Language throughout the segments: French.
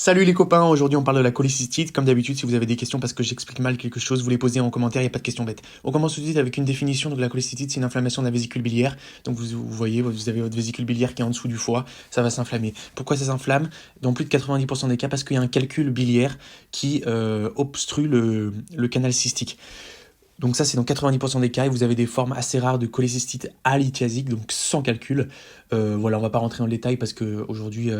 Salut les copains, aujourd'hui on parle de la cholécystite. Comme d'habitude, si vous avez des questions parce que j'explique mal quelque chose, vous les posez en commentaire, il n'y a pas de questions bêtes. On commence tout de suite avec une définition. Donc la cholécystite, c'est une inflammation de la vésicule biliaire. Donc vous voyez, vous avez votre vésicule biliaire qui est en dessous du foie, ça va s'inflammer. Pourquoi ça s'inflamme? Dans plus de 90% des cas, parce qu'il y a un calcul biliaire qui obstrue le canal cystique. Donc ça, c'est dans 90% des cas, et vous avez des formes assez rares de cholécystite alithiasique, donc sans calcul. Voilà, on va pas rentrer dans le détail parce qu'aujourd'hui,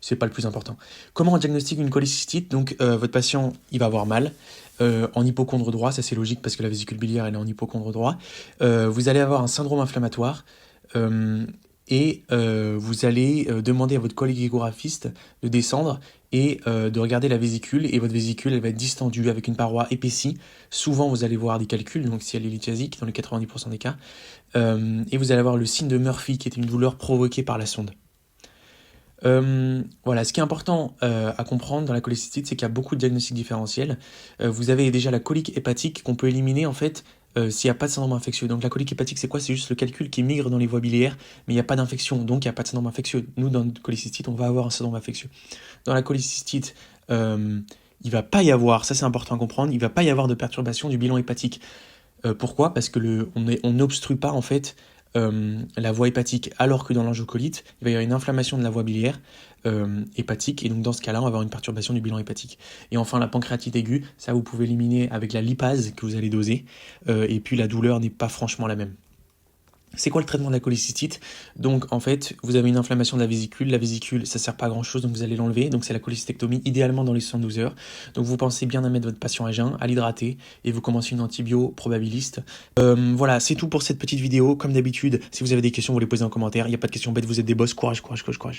c'est pas le plus important. Comment on diagnostique une cholécystite? Donc votre patient, il va avoir mal en hypochondre droit, ça c'est logique parce que la vésicule biliaire elle est en hypochondre droit. Vous allez avoir un syndrome inflammatoire vous allez demander à votre collègue échographiste de descendre et de regarder la vésicule, et votre vésicule elle va être distendue avec une paroi épaissie. Souvent vous allez voir des calculs, donc si elle est lithiasique dans les 90% des cas, et vous allez avoir le signe de Murphy qui est une douleur provoquée par la sonde. Voilà, ce qui est important à comprendre dans la cholécystite, c'est qu'il y a beaucoup de diagnostics différentiels. Vous avez déjà la colique hépatique qu'on peut éliminer en fait s'il n'y a pas de syndrome infectieux. Donc la colique hépatique, c'est quoi? C'est juste le calcul qui migre dans les voies biliaires, mais il n'y a pas d'infection, donc il n'y a pas de syndrome infectieux. Nous, dans notre cholécystite, on va avoir un syndrome infectieux. Dans la cholécystite, il va pas y avoir, ça c'est important à comprendre, il va pas y avoir de perturbation du bilan hépatique. Pourquoi? Parce que on n'obstrue pas en fait la voie hépatique, alors que dans l'angiocolite, il va y avoir une inflammation de la voie biliaire hépatique, et donc dans ce cas-là, on va avoir une perturbation du bilan hépatique. Et enfin, la pancréatite aiguë, ça vous pouvez éliminer avec la lipase que vous allez doser, et puis la douleur n'est pas franchement la même. C'est quoi le traitement de la cholécystite? Donc en fait, vous avez une inflammation de la vésicule ça sert pas à grand chose, donc vous allez l'enlever, donc c'est la cholécystectomie, idéalement dans les 72 heures. Donc vous pensez bien à mettre votre patient à jeun, à l'hydrater, et vous commencez une antibio probabiliste. Voilà, c'est tout pour cette petite vidéo. Comme d'habitude, si vous avez des questions, vous les posez en commentaire, il n'y a pas de questions bêtes, vous êtes des boss, courage, courage, courage, courage.